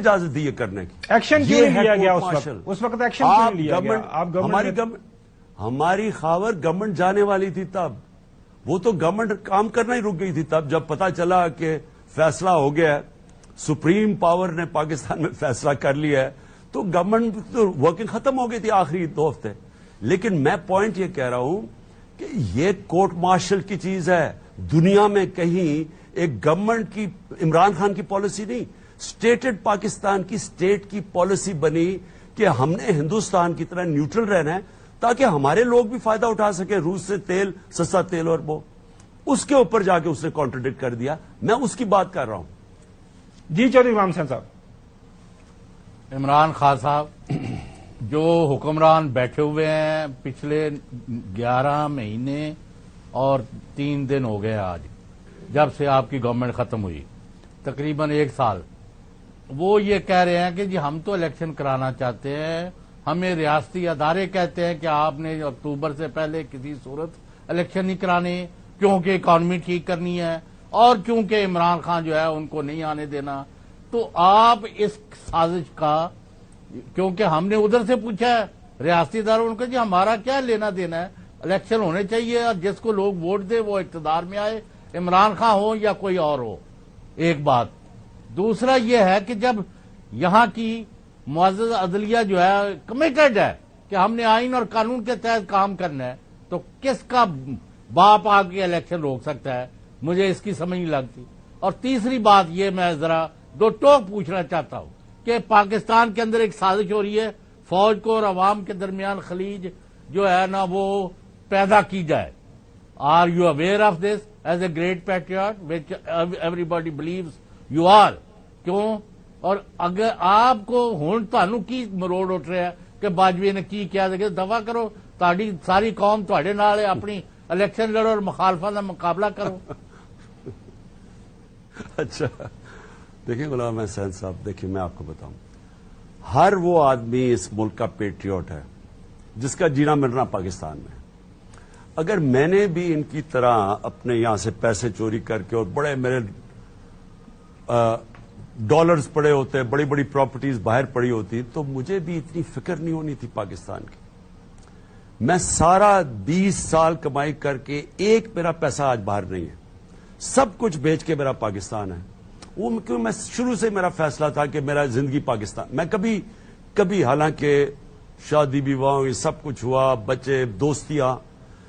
اجازت دی یہ کرنے کی؟ ایکشن کیوں نہیں لیا گیا اس وقت ایکشن کیوں نہیں لیا گیا؟ ہماری خاور گورنمنٹ جانے والی تھی تب، وہ تو گورنمنٹ کام کرنا ہی رک گئی تھی تب جب پتا چلا کہ فیصلہ ہو گیا ہے، سپریم پاور نے پاکستان میں فیصلہ کر لیا ہے، تو گورنمنٹ تو ورکنگ ختم ہو گئی تھی آخری 2 ہفتے. لیکن میں پوائنٹ یہ کہہ رہا ہوں کہ یہ کورٹ مارشل کی چیز ہے. دنیا میں کہیں ایک گورنمنٹ کی، عمران خان کی پالیسی نہیں، اسٹیٹڈ پاکستان کی اسٹیٹ کی پالیسی بنی کہ ہم نے ہندوستان کی طرح نیوٹرل رہنا ہے تاکہ ہمارے لوگ بھی فائدہ اٹھا سکے. روس سے تیل، سستا تیل، اور وہ اس کے اوپر جا کے اس نے کانٹرڈکٹ کر دیا. میں اس کی بات کر رہا ہوں. جی چودھری امام حسین صاحب. عمران خان صاحب جو حکمران بیٹھے ہوئے ہیں پچھلے 11 مہینے اور 3 دن ہو گئے آج جب سے آپ کی گورنمنٹ ختم ہوئی، تقریباً 1 سال، وہ یہ کہہ رہے ہیں کہ جی ہم تو الیکشن کرانا چاہتے ہیں، ہمیں ریاستی ادارے کہتے ہیں کہ آپ نے اکتوبر سے پہلے کسی صورت الیکشن نہیں کرانے کیونکہ اکانومی ٹھیک کرنی ہے اور کیونکہ عمران خان جو ہے ان کو نہیں آنے دینا. تو آپ اس سازش کا، کیونکہ ہم نے ادھر سے پوچھا ہے ریاستی اداروں ان کو، جی ہمارا کیا لینا دینا ہے، الیکشن ہونے چاہیے اور جس کو لوگ ووٹ دے وہ اقتدار میں آئے، عمران خان ہو یا کوئی اور ہو. ایک بات. دوسرا یہ ہے کہ جب یہاں کی معزز عدلیہ جو ہے کمیٹڈ ہے کہ ہم نے آئین اور قانون کے تحت کام کرنا ہے، تو کس کا باپ آ کے الیکشن روک سکتا ہے؟ مجھے اس کی سمجھ نہیں لگتی. اور تیسری بات یہ میں ذرا 2 ٹوک پوچھنا چاہتا ہوں کہ پاکستان کے اندر ایک سازش ہو رہی ہے فوج کو اور عوام کے درمیان خلیج جو ہے نا وہ پیدا کی جائے. Are you aware of this as a great patriot which everybody believes you are? کیوں؟ اور اگر آپ کو ہون تانوں کی مروڑ اٹھ رہا ہے کہ باجوی نے کی کیا دفاع کرو، تہاڈی ساری قوم تہاڈے نال ہے، اپنی الیکشن لڑو اور مخالفت کا مقابلہ کرو. اچھا دیکھیں غلام حسین صاحب، دیکھیں میں آپ کو بتاؤں، ہر وہ آدمی اس ملک کا پیٹریوٹ ہے جس کا جینا مرنا پاکستان میں. اگر میں نے بھی ان کی طرح اپنے یہاں سے پیسے چوری کر کے اور بڑے میرے ڈالرز پڑے ہوتے، بڑی بڑی پراپرٹیز باہر پڑی ہوتی، تو مجھے بھی اتنی فکر نہیں ہونی تھی پاکستان کی. میں سارا 20 سال کمائی کر کے ایک میرا پیسہ آج باہر نہیں ہے، سب کچھ بیچ کے میرا پاکستان ہے. وہ کیوں؟ میں شروع سے میرا فیصلہ تھا کہ میرا زندگی پاکستان. میں کبھی حالانکہ شادی بیواہ یہ سب کچھ ہوا، بچے، دوستیاں،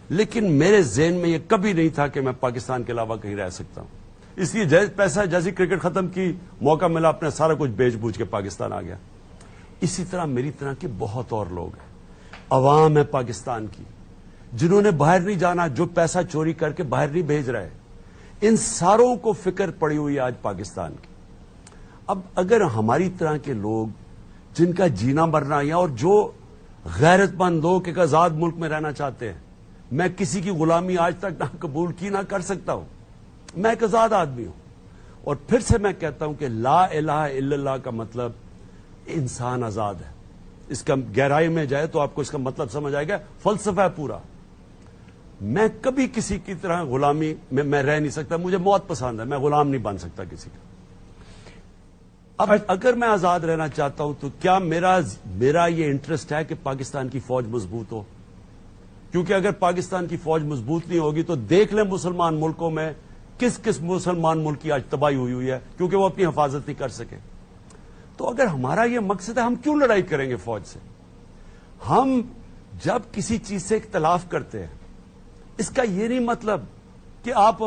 لیکن میرے ذہن میں یہ کبھی نہیں تھا کہ میں پاکستان کے علاوہ کہیں رہ سکتا ہوں. اس لیے پیسہ جیسی کرکٹ ختم کی، موقع ملا، اپنا سارا کچھ بیچ بوجھ کے پاکستان آ گیا. اسی طرح میری طرح کے بہت اور لوگ ہیں، عوام ہے پاکستان کی، جنہوں نے باہر نہیں جانا، جو پیسہ چوری کر کے باہر نہیں بھیج رہے. ان ساروں کو فکر پڑی ہوئی آج پاکستان کی. اب اگر ہماری طرح کے لوگ جن کا جینا مرنا یا اور جو غیرت مند لوگ ایک آزاد ملک میں رہنا چاہتے ہیں، میں کسی کی غلامی آج تک نہ قبول کی نہ کر سکتا ہوں. میں ایک آزاد آدمی ہوں. اور پھر سے میں کہتا ہوں کہ لا الہ الا اللہ کا مطلب انسان آزاد ہے. اس کا گہرائی میں جائے تو آپ کو اس کا مطلب سمجھ آئے گا، فلسفہ ہے پورا. میں کبھی کسی کی طرح غلامی میں رہ نہیں سکتا. مجھے موت پسند ہے، میں غلام نہیں بن سکتا کسی کا. اب اگر میں آزاد رہنا چاہتا ہوں تو کیا میرا یہ انٹرسٹ ہے کہ پاکستان کی فوج مضبوط ہو؟ کیونکہ اگر پاکستان کی فوج مضبوط نہیں ہوگی تو دیکھ لیں مسلمان ملکوں میں کس مسلمان ملک کی آج تباہی ہوئی ہے کیونکہ وہ اپنی حفاظت نہیں کر سکے. تو اگر ہمارا یہ مقصد ہے، ہم کیوں لڑائی کریں گے فوج سے؟ ہم جب کسی چیز سے اختلاف کرتے ہیں، اس کا یہ نہیں مطلب کہ آپ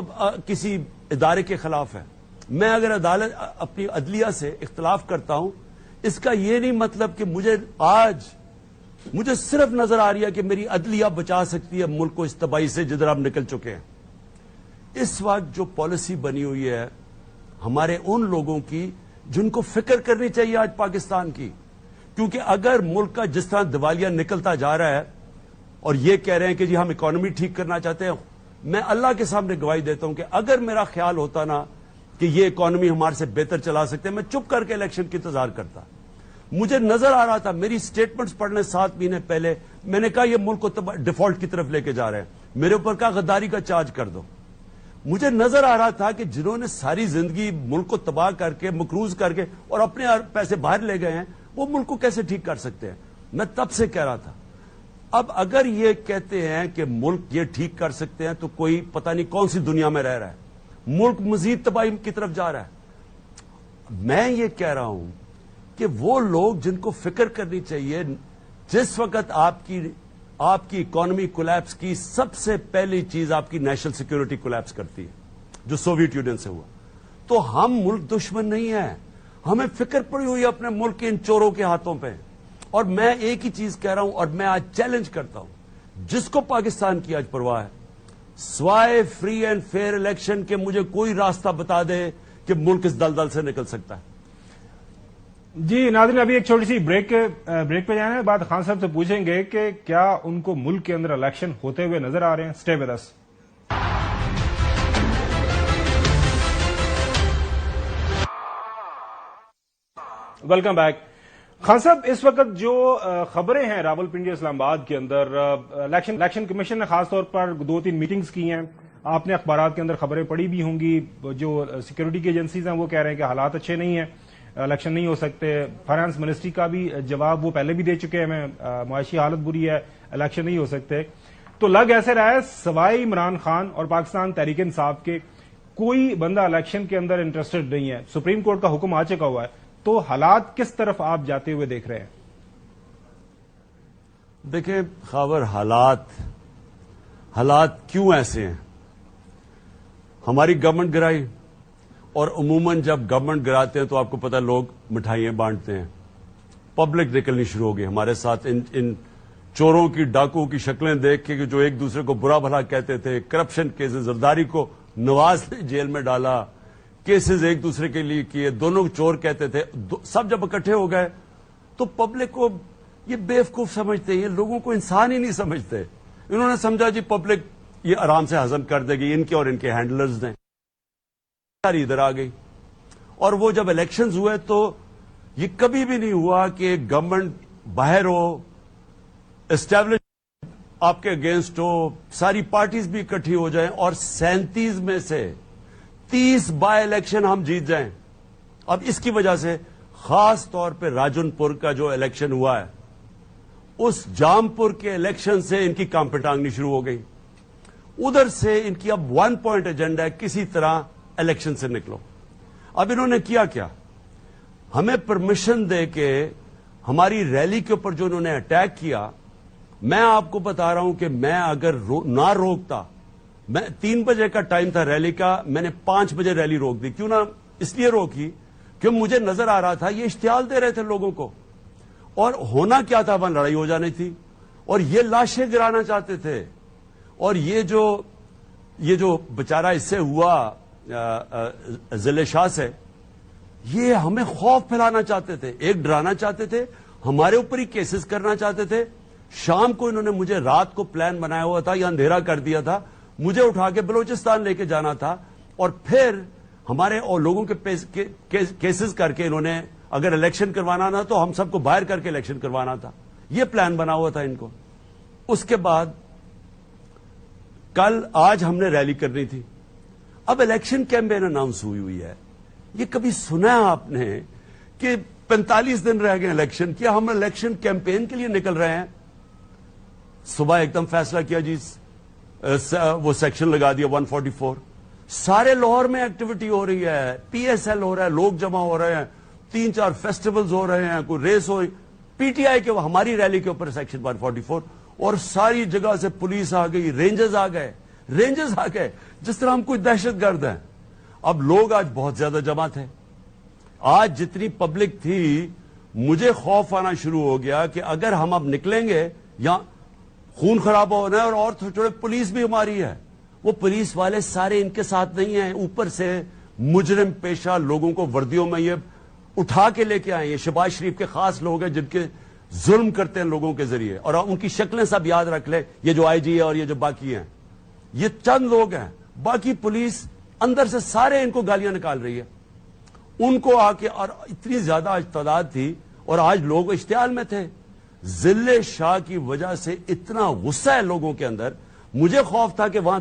کسی ادارے کے خلاف ہیں. میں اگر عدالت اپنی عدلیہ سے اختلاف کرتا ہوں، اس کا یہ نہیں مطلب کہ مجھے صرف نظر آ رہی ہے کہ میری عدلیہ بچا سکتی ہے ملک کو اس تباہی سے جدھر ہم نکل چکے ہیں. اس وقت جو پالیسی بنی ہوئی ہے ہمارے ان لوگوں کی جن کو فکر کرنی چاہیے آج پاکستان کی. کیونکہ اگر ملک کا جس طرح دیوالیہ نکلتا جا رہا ہے اور یہ کہہ رہے ہیں کہ جی ہم اکانومی ٹھیک کرنا چاہتے ہیں، میں اللہ کے سامنے گواہی دیتا ہوں کہ اگر میرا خیال ہوتا نا کہ یہ اکانومی ہمارے سے بہتر چلا سکتے ہیں، میں چپ کر کے الیکشن کی انتظار کرتا. مجھے نظر آ رہا تھا، میری سٹیٹمنٹس پڑھنے 7 مہینے پہلے میں نے کہا یہ ملک کو ڈیفالٹ کی طرف لے کے جا رہے ہیں، میرے اوپر کا غداری کا چارج کر دو. مجھے نظر آ رہا تھا کہ جنہوں نے ساری زندگی ملک کو تباہ کر کے مقروض کر کے اور اپنے پیسے باہر لے گئے ہیں وہ ملک کو کیسے ٹھیک کر سکتے ہیں. میں تب سے کہہ رہا تھا اب اگر یہ کہتے ہیں کہ ملک یہ ٹھیک کر سکتے ہیں تو کوئی پتہ نہیں کون سی دنیا میں رہ رہا ہے. ملک مزید تباہی کی طرف جا رہا ہے. میں یہ کہہ رہا ہوں کہ وہ لوگ جن کو فکر کرنی چاہیے, جس وقت آپ کی اکانومی کولیپس کی سب سے پہلی چیز آپ کی نیشنل سیکیورٹی کولیپس کرتی ہے جو سوویت یونین سے ہوا, تو ہم ملک دشمن نہیں ہیں, ہمیں فکر پڑی ہوئی ہے اپنے ملک کے ان چوروں کے ہاتھوں پہ. اور میں ایک ہی چیز کہہ رہا ہوں اور میں آج چیلنج کرتا ہوں جس کو پاکستان کی آج پرواہ ہے, سوائے فری اینڈ فیئر الیکشن کے مجھے کوئی راستہ بتا دے کہ ملک اس دلدل سے نکل سکتا ہے. جی ناظرین, ابھی ایک چھوٹی سی بریک پہ جانے بعد خان صاحب سے پوچھیں گے کہ کیا ان کو ملک کے اندر الیکشن ہوتے ہوئے نظر آ رہے ہیں. Stay with us. Welcome back. Khan sahib, اس وقت جو خبریں ہیں راولپنڈی اسلام آباد کے اندر, الیکشن کمیشن نے خاص طور پر 2-3 میٹنگز کی ہیں. آپ نے اخبارات کے اندر خبریں پڑھی بھی ہوں گی. جو سیکورٹی کی ایجنسیز ہیں وہ کہہ رہے ہیں کہ حالات اچھے نہیں ہیں, الیکشن نہیں ہو سکتے. فائنانس منسٹری کا بھی جواب وہ پہلے بھی دے چکے ہیں, معاشی حالت بری ہے, الیکشن نہیں ہو سکتے. تو لگ ایسے رہا ہے سوائے عمران خان اور پاکستان تحریک انصاف کے کوئی بندہ الیکشن کے اندر انٹرسٹڈ نہیں ہے. سپریم کورٹ کا حکم آ چکا ہوا ہے, تو حالات کس طرف آپ جاتے ہوئے دیکھ رہے ہیں؟ دیکھیں خاور, حالات کیوں ایسے ہیں؟ ہماری گورنمنٹ گرائی, اور عموماً جب گورنمنٹ گراتے ہیں تو آپ کو پتہ لوگ مٹھائیاں بانٹتے ہیں. پبلک نکلنی شروع ہو گئی ہمارے ساتھ. ان چوروں کی, ڈاکوؤں کی شکلیں دیکھ کے جو ایک دوسرے کو برا بھلا کہتے تھے, کرپشن کیسز, زرداری کو نواز نے جیل میں ڈالا, کیسز ایک دوسرے کے لیے کیے, دونوں چور کہتے تھے, سب جب اکٹھے ہو گئے تو پبلک کو یہ بیوقوف سمجھتے ہیں, یہ لوگوں کو انسان ہی نہیں سمجھتے. انہوں نے سمجھا جی پبلک یہ آرام سے ہضم کر دے گی, ان کے اور ان کے ہینڈلرز نے. ساری ادھر آ گئی, اور وہ جب الیکشنز ہوئے تو یہ کبھی بھی نہیں ہوا کہ گورنمنٹ باہر ہو, اسٹیبلش آپ کے اگینسٹ ہو, ساری پارٹیز بھی اکٹھی ہو جائیں اور 37 میں سے 30 بائی الیکشن ہم جیت جائیں. اب اس کی وجہ سے خاص طور پہ راجن پور کا جو الیکشن ہوا ہے, اس جام پور کے الیکشن سے ان کی کانپیں ٹانگنی شروع ہو گئی. ادھر سے ان کی اب 1 پوائنٹ ایجنڈا ہے, کسی طرح الیکشن سے نکلو. اب انہوں نے کیا ہمیں پرمیشن دے کے ہماری ریلی کے اوپر جو انہوں نے اٹیک کیا, میں آپ کو بتا رہا ہوں کہ میں اگر نہ روکتا, میں 3 بجے کا ٹائم تھا ریلی کا, میں نے 5 بجے ریلی روک دی. کیوں نہ اس لیے روکی کہ مجھے نظر آ رہا تھا یہ اشتعال دے رہے تھے لوگوں کو, اور ہونا کیا تھا, وہاں لڑائی ہو جانی تھی, اور یہ لاشیں گرانا چاہتے تھے. اور یہ جو بیچارہ اس سے ہوا ضلع شاہ سے, یہ ہمیں خوف پھیلانا چاہتے تھے, ایک ڈرانا چاہتے تھے, ہمارے اوپر ہی کیسز کرنا چاہتے تھے. شام کو انہوں نے مجھے, رات کو پلان بنایا ہوا تھا, یا اندھیرا کر دیا تھا, مجھے اٹھا کے بلوچستان لے کے جانا تھا, اور پھر ہمارے اور لوگوں کے کیسز کر کے انہوں نے اگر الیکشن کروانا تھا تو ہم سب کو باہر کر کے الیکشن کروانا تھا. یہ پلان بنا ہوا تھا ان کو. اس کے بعد آج ہم نے ریلی کرنی تھی. اب الیکشن کیمپین اناؤنس ہوئی ہے. یہ کبھی سنا ہے آپ نے کہ 45 دن رہ گئے الیکشن, کیا ہم الیکشن کیمپین کے لیے نکل رہے ہیں؟ صبح ایک دم فیصلہ کیا جی, وہ سیکشن لگا دیا 144. سارے لاہور میں ایکٹیویٹی ہو رہی ہے, پی ایس ایل ہو رہا ہے, لوگ جمع ہو رہے ہیں, 3-4 فیسٹیولز ہو رہے ہیں, کوئی ریس ہو رہی, پی ٹی آئی کے ہماری ریلی کے اوپر سیکشن 144, اور ساری جگہ سے پولیس آ گئی, رینجرز آ گئے, جس طرح ہم کوئی دہشت گرد ہیں. اب لوگ آج بہت زیادہ جمع تھے. آج جتنی پبلک تھی, مجھے خوف آنا شروع ہو گیا کہ اگر ہم اب نکلیں گے یا خون خراب ہونا ہے, اور تھوڑے پولیس بھی ہماری ہے. وہ پولیس والے سارے ان کے ساتھ نہیں ہیں, اوپر سے مجرم پیشہ لوگوں کو وردیوں میں یہ اٹھا کے لے کے آئے. یہ شہباز شریف کے خاص لوگ ہیں جن کے ظلم کرتے ہیں لوگوں کے ذریعے, اور ان کی شکلیں سب یاد رکھ لے, یہ جو آئی جی ہے اور یہ جو باقی ہیں, یہ چند لوگ ہیں. باقی پولیس اندر سے سارے ان کو گالیاں نکال رہی ہے. ان کو آ کے, اور اتنی زیادہ آج تعداد تھی, اور آج لوگ اشتعال میں تھے. ضلع شاہ کی وجہ سے اتنا غصہ ہے لوگوں کے اندر. مجھے خوف تھا کہ وہاں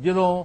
ਜਦੋਂ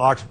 8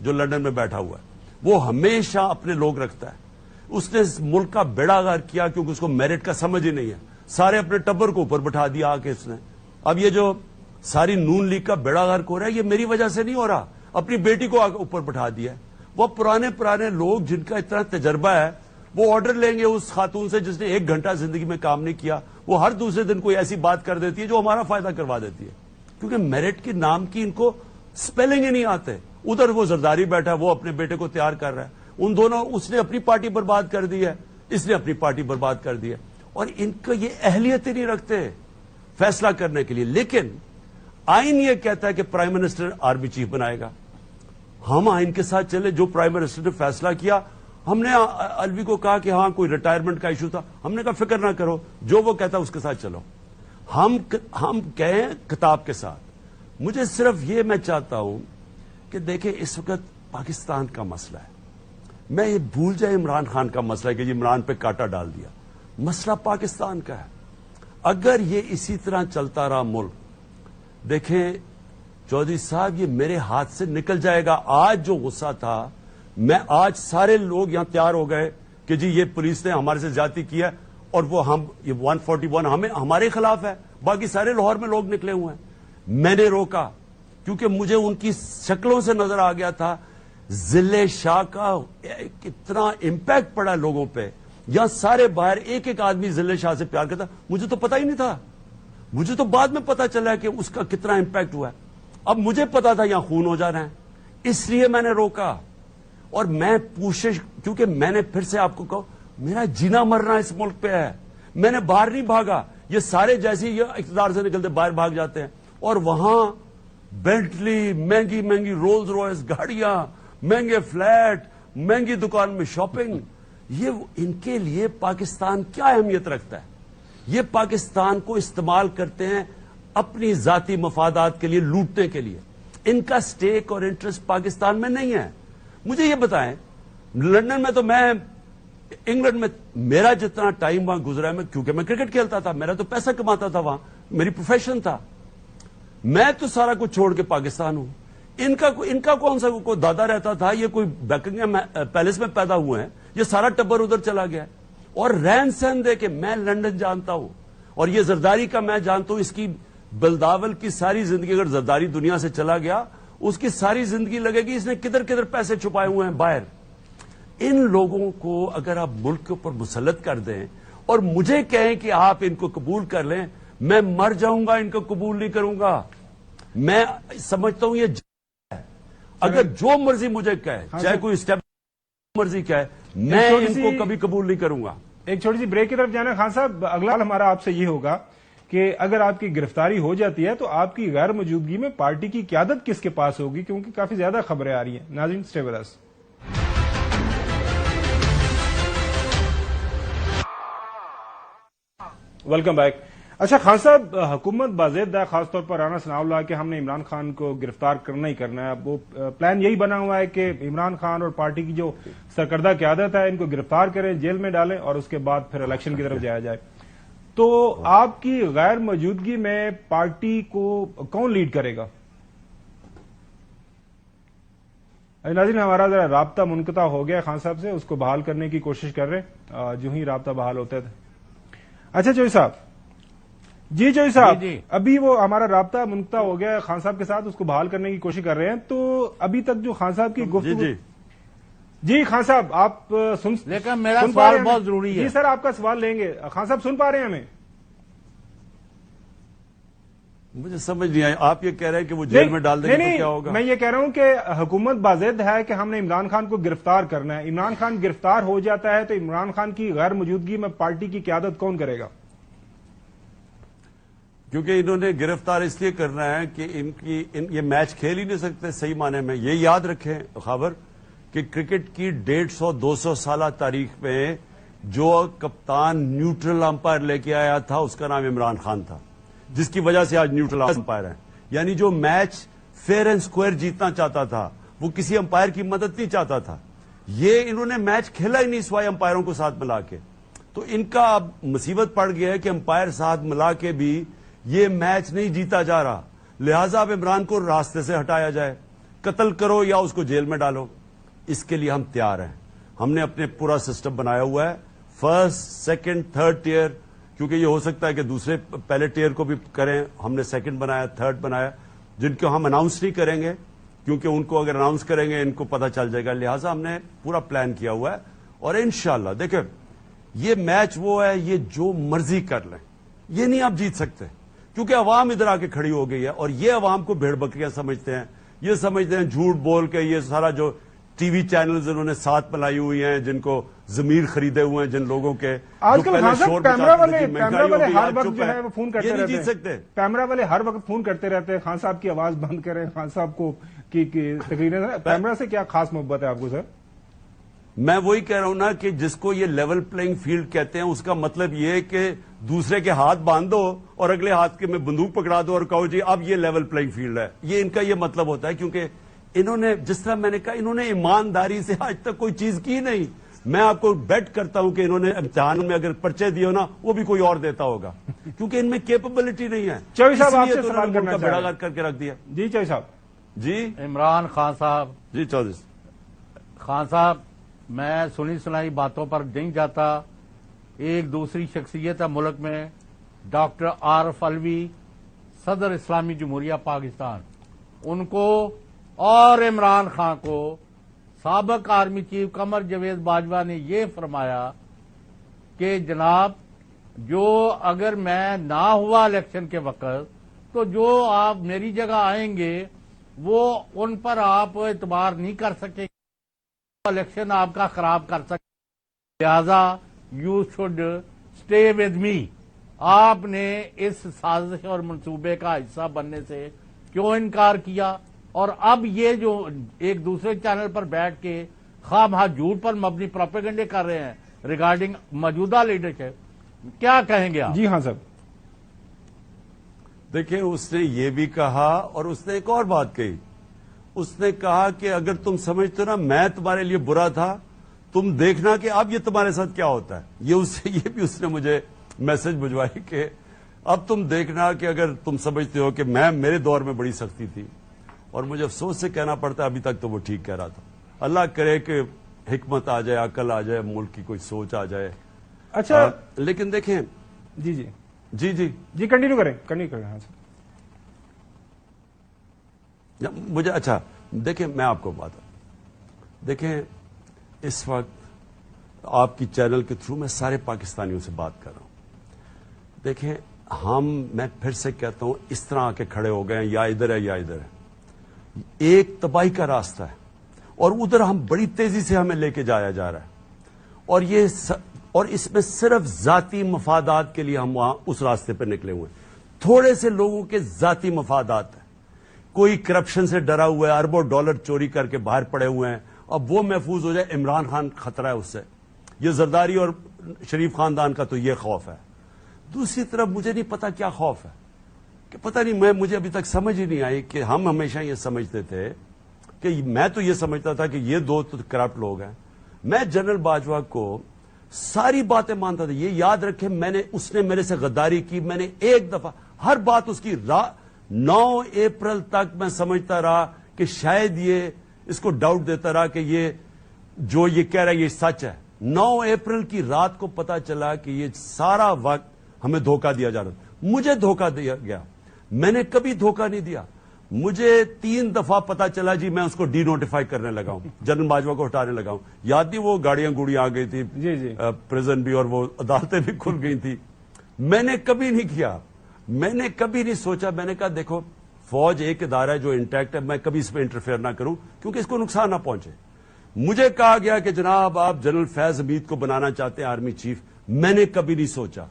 جو لندن میں بیٹھا ہوا ہے، وہ ہمیشہ اپنے لوگ رکھتا ہے. اس نے اس ملک کا بیڑا غرق کیا کیونکہ اس کو میرٹ کا سمجھ ہی نہیں ہے. سارے اپنے ٹبر کو اوپر بٹھا دیا آ کے اس نے. اب یہ جو ساری نون لیگ کا بیڑا غرق ہو رہا ہے یہ میری وجہ سے نہیں ہو رہا، اپنی بیٹی کو اوپر بٹھا دیا ہے. وہ پرانے لوگ جن کا اتنا تجربہ ہے وہ آرڈر لیں گے اس خاتون سے جس نے 1 گھنٹہ زندگی میں کام نہیں کیا، وہ ہر دوسرے دن کوئی ایسی بات کر دیتی ہے جو ہمارا فائدہ کروا دیتی ہے، کیونکہ میرٹ کے نام کی ان کو سپیلنگ ہی نہیں آتے. ادھر وہ زرداری بیٹھا وہ اپنے بیٹے کو تیار کر رہا ہے. ان دونوں، اس نے اپنی پارٹی برباد کر دی ہے، اس نے اپنی پارٹی برباد کر دی ہے، اور ان کا یہ اہلیت ہی نہیں رکھتے فیصلہ کرنے کے لیے. لیکن آئین یہ کہتا ہے کہ پرائم منسٹر آرمی چیف بنائے گا. ہم آئین کے ساتھ چلے. جو پرائم منسٹر نے فیصلہ کیا، ہم نے الوی کو کہا کہ ہاں کوئی ریٹائرمنٹ کا ایشو تھا، ہم نے کہا فکر نہ کرو، جو وہ کہتا اس کے ساتھ چلو. ہم کہیں کتاب کے ساتھ. مجھے صرف یہ میں چاہتا ہوں کہ دیکھیں اس وقت پاکستان کا مسئلہ ہے. میں یہ بھول جائے عمران خان کا مسئلہ کہ عمران پہ کاٹا ڈال دیا. مسئلہ پاکستان کا ہے. اگر یہ اسی طرح چلتا رہا ملک، دیکھیں چودھری صاحب یہ میرے ہاتھ سے نکل جائے گا. آج جو غصہ تھا، میں آج سارے لوگ یہاں تیار ہو گئے کہ جی یہ پولیس نے ہمارے سے زیادتی کی ہے اور وہ ہم یہ 141 ہمارے خلاف ہے. باقی سارے لاہور میں لوگ نکلے ہوئے ہیں. میں نے روکا کیونکہ مجھے ان کی شکلوں سے نظر آ گیا تھا ضلع شاہ کا کتنا امپیکٹ پڑا لوگوں پہ. یہاں سارے باہر ایک ایک آدمی ضلع شاہ سے پیار کرتا. مجھے تو پتا ہی نہیں تھا، مجھے تو بعد میں پتا چلا کہ اس کا کتنا امپیکٹ ہوا ہے. اب مجھے پتا تھا یہاں خون ہو جا رہے ہیں، اس لیے میں نے روکا. اور میں کوشش، کیونکہ میں نے پھر سے آپ کو کہا میرا جینا مرنا اس ملک پہ ہے. میں نے باہر نہیں بھاگا. یہ سارے جیسے یہ اقتدار سے نکلتے باہر بھاگ جاتے ہیں، اور وہاں بینٹلی، مہنگی مہنگی رولز روائس گاڑیاں، مہنگے فلیٹ، مہنگی دکان میں شاپنگ. یہ ان کے لیے پاکستان کیا اہمیت رکھتا ہے؟ یہ پاکستان کو استعمال کرتے ہیں اپنی ذاتی مفادات کے لیے، لوٹنے کے لیے. ان کا سٹیک اور انٹرسٹ پاکستان میں نہیں ہے. مجھے یہ بتائیں، لندن میں تو میں انگلینڈ میں میرا جتنا ٹائم وہاں گزرا ہے، کیونکہ میں کرکٹ کھیلتا تھا، میرا تو پیسہ کماتا تھا وہاں، میری پروفیشن تھا. میں تو سارا کچھ چھوڑ کے پاکستان ہوں. ان کا کون سا کوئی دادا رہتا تھا؟ یہ کوئی بیکنگھم پیلس میں پیدا ہوئے ہیں، یہ سارا ٹبر ادھر چلا گیا. اور رہن سہن دے کے میں لندن جانتا ہوں، اور یہ زرداری کا میں جانتا ہوں. اس کی بلداول کی ساری زندگی، اگر زرداری دنیا سے چلا گیا اس کی ساری زندگی لگے گی اس نے کدھر کدھر پیسے چھپائے ہوئے ہیں باہر. ان لوگوں کو اگر آپ ملک کے اوپر مسلط کر دیں اور مجھے کہیں کہ آپ ان کو قبول کر لیں، میں مر جاؤں گا، ان کو قبول نہیں کروں گا. میں سمجھتا ہوں یہ ہے. اگر جو مرضی مجھے کہے، چاہے کوئی اسٹیپ مرضی کہے، میں ان کو کبھی قبول نہیں کروں گا. ایک چھوٹی سی بریک کی طرف جانا. خان صاحب، اگلا ہمارا آپ سے یہ ہوگا کہ اگر آپ کی گرفتاری ہو جاتی ہے تو آپ کی غیر موجودگی میں پارٹی کی قیادت کس کے پاس ہوگی؟ کیونکہ کافی زیادہ خبریں آ رہی ہیں. ناظرین stay with us. Welcome back. اچھا خان صاحب، حکومت باضابطہ ہے، خاص طور پر رانا ثناء اللہ کہ ہم نے عمران خان کو گرفتار کرنا ہی کرنا ہے. وہ پلان یہی بنا ہوا ہے کہ عمران خان اور پارٹی کی جو سرکردہ قیادت ہے ان کو گرفتار کریں، جیل میں ڈالیں اور اس کے بعد پھر الیکشن کی طرف جایا جائے. تو آپ کی غیر موجودگی میں پارٹی کو کون لیڈ کرے گا؟ ناظرین، ہمارا ذرا رابطہ منقطع ہو گیا خان صاحب سے، اس کو بحال کرنے کی کوشش کر رہے ہیں جو ہی رابطہ بحال ہوتا تھا. اچھا چوہی صاحب، جی چوہی صاحب، ابھی وہ ہمارا رابطہ منقطع ہو گیا خان صاحب کے ساتھ، اس کو بحال کرنے کی کوشش کر رہے ہیں. تو ابھی تک جو خان صاحب کی گفتگو، جی خان صاحب آپ سن، لیکن میرا سوال بہت ضروری ہے. جی سر، آپ کا سوال لیں گے. خان صاحب سن پا رہے ہیں ہمیں؟ مجھے سمجھ نہیں آئی. آپ یہ کہہ رہے ہیں کہ وہ جیل میں ڈال دیں گے تو کیا ہوگا؟ میں یہ کہہ رہا ہوں کہ حکومت باضابطہ ہے کہ ہم نے عمران خان کو گرفتار کرنا ہے. عمران خان گرفتار ہو جاتا ہے تو عمران خان کی غیر موجودگی میں پارٹی کی قیادت کون کرے گا؟ کیونکہ انہوں نے گرفتار اس لیے کرنا ہے کہ یہ میچ کھیل ہی نہیں سکتے صحیح معنی میں. یہ یاد رکھیں خبر کہ کرکٹ کی 150-200 سالہ تاریخ میں جو کپتان نیوٹرل امپائر لے کے آیا تھا اس کا نام عمران خان تھا، جس کی وجہ سے آج نیوٹرل امپائر ہیں. یعنی جو میچ فیئر اینڈ سکوئر جیتنا چاہتا تھا وہ کسی امپائر کی مدد نہیں چاہتا تھا. یہ انہوں نے میچ کھیلا ہی نہیں سوائے امپائروں کو ساتھ ملا کے. تو ان کا اب مصیبت پڑ گیا ہے کہ امپائر ساتھ ملا کے بھی یہ میچ نہیں جیتا جا رہا. لہذا اب عمران کو راستے سے ہٹایا جائے. قتل کرو یا اس کو جیل میں ڈالو، اس کے لیے ہم تیار ہیں. ہم نے اپنے پورا سسٹم بنایا ہوا ہے، فرسٹ سیکنڈ تھرڈ ٹیئر، کیونکہ یہ ہو سکتا ہے کہ دوسرے پہلے ٹیئر کو بھی کریں. ہم نے سیکنڈ بنایا، تھرڈ بنایا، جن کو ہم اناؤنس نہیں کریں گے کیونکہ ان کو اگر اناؤنس کریں گے ان کو پتہ چل جائے گا. لہٰذا ہم نے پورا پلان کیا ہوا ہے اور انشاءاللہ دیکھیں یہ میچ وہ ہے، یہ جو مرضی کر لیں یہ نہیں آپ جیت سکتے کیونکہ عوام ادھر آ کے کھڑی ہو گئی ہے. اور یہ عوام کو بھیڑ بکریاں سمجھتے ہیں، یہ سمجھتے ہیں جھوٹ بول کے یہ سارا جو ٹی وی چینلز انہوں نے ساتھ ملائی ہوئی ہیں، جن کو ضمیر خریدے ہوئے ہیں جن لوگوں کے آج کل خان صاحب کیمرہ والے ہر وقت جو ہے ہے وہ فون کرتے یہ نہیں رہتے جیت سکتے. ہیں، کیمرہ والے ہر وقت فون کرتے رہتے ہیں خان صاحب کی آواز بند کریں، خان صاحب کو کی تقریریں. کیمرہ سے کیا خاص محبت ہے آپ کو سر؟ میں وہی کہہ رہا ہوں نا کہ جس کو یہ لیول پلئنگ فیلڈ کہتے ہیں اس کا مطلب یہ ہے کہ دوسرے کے ہاتھ باندھ دو اور اگلے ہاتھ کے میں بندوق پکڑا دو اور کہو جی اب یہ لیول پلئنگ فیلڈ ہے. یہ ان کا یہ مطلب ہوتا ہے کیونکہ انہوں نے جس طرح میں نے کہا انہوں نے ایمانداری سے آج تک کوئی چیز کی نہیں. میں آپ کو بیٹ کرتا ہوں کہ انہوں نے امتحان میں اگر پرچے دیے ہو نا وہ بھی کوئی اور دیتا ہوگا کیونکہ ان میں کیپبلٹی نہیں ہے. چوہدری صاحب آپ اس سے لیے تو سوال انہوں نے کرنا ان کا بیڑا چاہ غرق کر کے رکھ دیا. جی چوہدری صاحب. جی عمران خان صاحب. جی چودھری خان صاحب میں سنی سنائی باتوں پر نہیں جاتا. ایک دوسری شخصیت ہے ملک میں، ڈاکٹر عارف علوی، صدر اسلامی جمہوریہ پاکستان، ان کو اور عمران خان کو سابق آرمی چیف قمر جاوید باجوہ نے یہ فرمایا کہ جناب جو اگر میں نہ ہوا الیکشن کے وقت تو جو آپ میری جگہ آئیں گے وہ ان پر آپ اعتبار نہیں کر سکیں، الیکشن آپ کا خراب کر سکتے، لہذا you should stay with me. آپ نے اس سازش اور منصوبے کا حصہ بننے سے کیوں انکار کیا؟ اور اب یہ جو ایک دوسرے چینل پر بیٹھ کے خواہ مخواہ جھوٹ پر مبنی پروپیگنڈے کر رہے ہیں ریگارڈنگ موجودہ لیڈرشپ، کیا کہیں گے آپ؟ جی ہاں صاحب. دیکھیں اس نے یہ بھی کہا اور اس نے ایک اور بات کہی. اس نے کہا کہ اگر تم سمجھتے نا میں تمہارے لیے برا تھا تم دیکھنا کہ اب یہ تمہارے ساتھ کیا ہوتا ہے. یہ بھی اس نے مجھے میسج بھجوائی کہ اب تم دیکھنا کہ اگر تم سمجھتے ہو کہ میرے دور میں بڑی سختی تھی. اور مجھے افسوس سے کہنا پڑتا ہے ابھی تک تو وہ ٹھیک کہہ رہا تھا. اللہ کرے کہ حکمت آ جائے، عقل آ جائے، ملک کی کوئی سوچ آ جائے. اچھا لیکن دیکھیں جی جی جی جی جی کنٹینیو کریں. ہاں سر. مجھے اچھا دیکھیں میں آپ کو بات دیکھیں اس وقت آپ کی چینل کے تھرو میں سارے پاکستانیوں سے بات کر رہا ہوں. دیکھیں میں پھر سے کہتا ہوں اس طرح آ کے کھڑے ہو گئے ہیں یا ادھر ہے یا ادھر ہے. ایک تباہی کا راستہ ہے اور ادھر ہم بڑی تیزی سے ہمیں لے کے جایا جا رہا ہے اور اس میں صرف ذاتی مفادات کے لیے ہم وہاں اس راستے پہ نکلے ہوئے ہیں. تھوڑے سے لوگوں کے ذاتی مفادات ہیں. کوئی کرپشن سے ڈرا ہوا ہے، اربوں ڈالر چوری کر کے باہر پڑے ہوئے ہیں، اب وہ محفوظ ہو جائے. عمران خان خطرہ ہے اس سے. یہ زرداری اور شریف خاندان کا تو یہ خوف ہے. دوسری طرف مجھے نہیں پتا کیا خوف ہے کہ پتہ نہیں مجھے ابھی تک سمجھ ہی نہیں آئی کہ ہم ہمیشہ یہ سمجھتے تھے کہ میں تو یہ سمجھتا تھا کہ یہ دو تو کرپٹ لوگ ہیں. میں جنرل باجوہ کو ساری باتیں مانتا تھا. یہ یاد رکھیں اس نے میرے سے غداری کی. میں نے ایک دفعہ ہر بات اس کی 9 اپریل تک میں سمجھتا رہا کہ شاید یہ اس کو ڈاؤٹ دیتا رہا کہ یہ جو یہ کہہ رہا ہے یہ سچ ہے. 9 اپریل کی رات کو پتا چلا کہ یہ سارا وقت ہمیں دھوکہ دیا جا رہا تھا. مجھے دھوکہ دیا گیا. میں نے کبھی دھوکہ نہیں دیا. مجھے 3 دفعہ پتا چلا جی میں اس کو ڈی نوٹیفائی کرنے لگا ہوں، جنرل باجوہ کو ہٹانے لگا ہوں. یاد نہیں وہ گاڑیاں گوڑیاں آ گئی تھی جی جی پریزن بھی اور وہ عدالتیں بھی کھل گئی تھی. میں نے کبھی نہیں کیا. میں نے کبھی نہیں سوچا. میں نے کہا دیکھو فوج ایک ادارہ ہے جو انٹیکٹ ہے، میں کبھی اس میں انٹرفیئر نہ کروں کیونکہ اس کو نقصان نہ پہنچے. مجھے کہا گیا کہ جناب آپ جنرل فیض حمید کو بنانا چاہتے ہیں آرمی چیف. میں نے کبھی نہیں سوچا.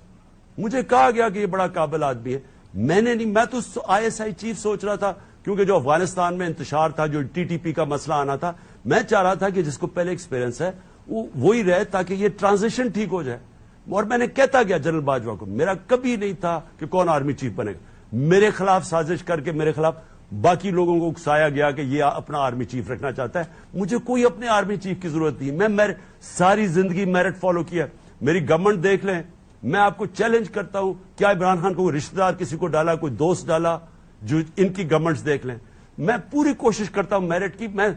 مجھے کہا گیا کہ یہ بڑا قابل آدمی ہے. میں نے نہیں. میں تو ISI چیف سوچ رہا تھا کیونکہ جو افغانستان میں انتشار تھا، جو TTP کا مسئلہ آنا تھا، میں چاہ رہا تھا کہ جس کو پہلے ایکسپیرینس ہے وہی رہے تاکہ یہ ٹرانزیشن ٹھیک ہو جائے. اور میں نے کہتا گیا جنرل باجوہ کو، میرا کبھی نہیں تھا کہ کون آرمی چیف بنے گا. میرے خلاف سازش کر کے میرے خلاف باقی لوگوں کو اکسایا گیا کہ یہ اپنا آرمی چیف رکھنا چاہتا ہے. مجھے کوئی اپنے آرمی چیف کی ضرورت نہیں. میں ساری زندگی میرٹ فالو کیا. میری گورنمنٹ دیکھ لیں. میں آپ کو چیلنج کرتا ہوں، کیا عمران خان کو رشتہ دار کسی کو ڈالا، کوئی دوست ڈالا؟ جو ان کی گورنمنٹس دیکھ لیں. میں پوری کوشش کرتا ہوں میرٹ کی. میں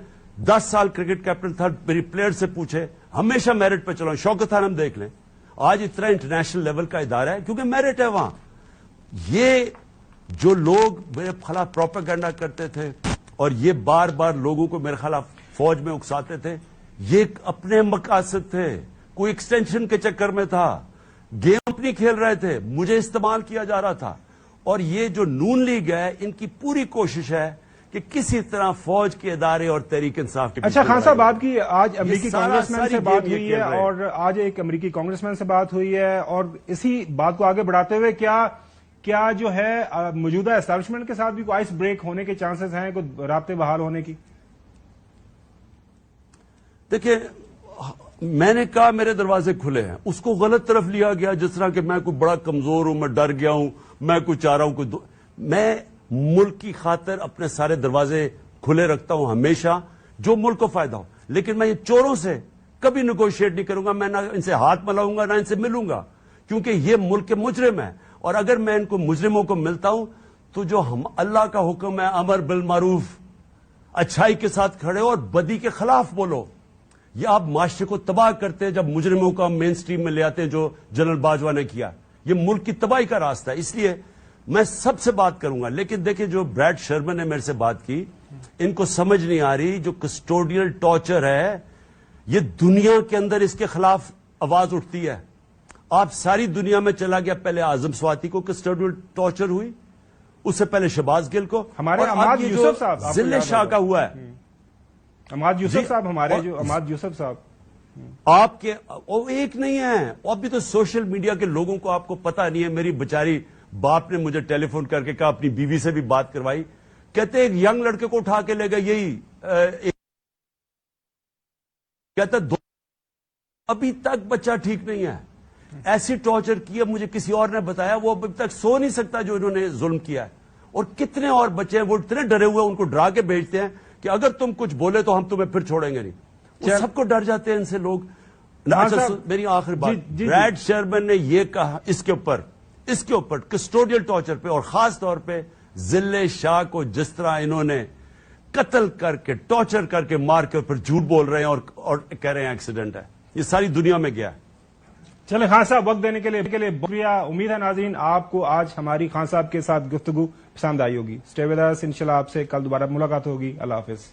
10 سال کرکٹ کیپٹن تھا. میری پلیئر سے پوچھے, ہمیشہ میرٹ پہ چلا. شوکت خان ہم دیکھ لیں, آج اتنا انٹرنیشنل لیول کا ادارہ ہے کیونکہ میرٹ ہے وہاں. یہ جو لوگ میرے خلاف پروپیگنڈا کرتے تھے اور یہ بار بار لوگوں کو میرے خلاف فوج میں اکساتے تھے, یہ اپنے مقاصد تھے, کوئی ایکسٹینشن کے چکر میں تھا, گیم اپنی کھیل رہے تھے, مجھے استعمال کیا جا رہا تھا. اور یہ جو نون لیگ ہے, ان کی پوری کوشش ہے کہ کسی طرح فوج کے ادارے اور تحریک انصاف کے. اچھا خان صاحب, آپ کی آج امریکی سارا کانگریس مین ساری سے بات گیم یہ ہوئی ہے کھیل رہے ہیں. اور آج ایک امریکی کانگریس مین سے بات ہوئی ہے, اور اسی بات کو آگے بڑھاتے ہوئے کیا جو ہے موجودہ اسٹیبلشمنٹ کے ساتھ بھی کوئی آئس بریک ہونے کے چانسز ہیں, کوئی رابطے بحال ہونے کی؟ دیکھیں, میں نے کہا میرے دروازے کھلے ہیں, اس کو غلط طرف لیا گیا جس طرح کہ میں کوئی بڑا کمزور ہوں, میں ڈر گیا ہوں, میں کوئی چاہ رہا ہوں میں ملک کی خاطر اپنے سارے دروازے کھلے رکھتا ہوں ہمیشہ, جو ملک کو فائدہ ہو. لیکن میں یہ چوروں سے کبھی نیگوشیٹ نہیں کروں گا, میں نہ ان سے ہاتھ ملاؤں گا نہ ان سے ملوں گا, کیونکہ یہ ملک کے مجرم ہیں. اور اگر میں ان کو مجرموں کو ملتا ہوں تو جو اللہ کا حکم ہے امر بالمعروف, اچھائی کے ساتھ کھڑے ہو اور بدی کے خلاف بولو, یہ آپ معاشرے کو تباہ کرتے ہیں جب مجرموں کو ہم مین سٹریم میں لے آتے ہیں, جو جنرل باجوہ نے کیا. یہ ملک کی تباہی کا راستہ ہے. اس لیے میں سب سے بات کروں گا. لیکن دیکھیں, جو بریڈ شرمن نے میرے سے بات کی, ان کو سمجھ نہیں آ رہی جو کسٹوڈیل ٹارچر ہے, یہ دنیا کے اندر اس کے خلاف آواز اٹھتی ہے. آپ ساری دنیا میں چلا گیا, پہلے اعظم سواتی کو کسٹوڈیل ٹارچر ہوئی, اس سے پہلے شہباز گل کو, ہمارے اور اب عماد یہ جو یوسف صاحب, آپ کو ذل یاد شاہ ہوگا. کا ہوا ہے. عماد یوسف جی. صاحب ہمارے, جو عماد یوسف صاحب آپ کے وہ ایک نہیں ہے. اب بھی تو سوشل میڈیا کے لوگوں کو آپ کو پتا نہیں ہے. میری بچاری باپ نے مجھے ٹیلی فون کر کے کہا, اپنی بیوی سے بھی بات کروائی, کہتے ایک ینگ لڑکے کو اٹھا کے لے گئے, یہی کہتا ابھی تک بچہ ٹھیک نہیں ہے, ایسی ٹارچر کی ہے. مجھے کسی اور نے بتایا وہ ابھی تک سو نہیں سکتا جو انہوں نے ظلم کیا ہے. اور کتنے اور بچے ہیں وہ اتنے ڈرے ہوئے, ان کو ڈرا کے بھیجتے ہیں کہ اگر تم کچھ بولے تو ہم تمہیں پھر چھوڑیں گے نہیں. وہ سب کو ڈر جاتے ہیں ان سے لوگ. میری آخری بات, بریڈ شرمن نے یہ کہا اس کے اوپر کسٹوڈیل ٹارچر پہ, اور خاص طور پہ ذل شاہ کو جس طرح انہوں نے قتل کر کے ٹارچر کر کے مار کے پھر جھوٹ بول رہے ہیں اور کہہ رہے ہیں ایکسیڈنٹ ہے, یہ ساری دنیا میں گیا ہے. چلیں خان صاحب, وقت دینے کے لیے شکریہ. امید ہے ناظرین آپ کو آج ہماری خان صاحب کے ساتھ گفتگو پسند آئی ہوگی. اسٹے ود اس, انشاءاللہ آپ سے کل دوبارہ ملاقات ہوگی. اللہ حافظ.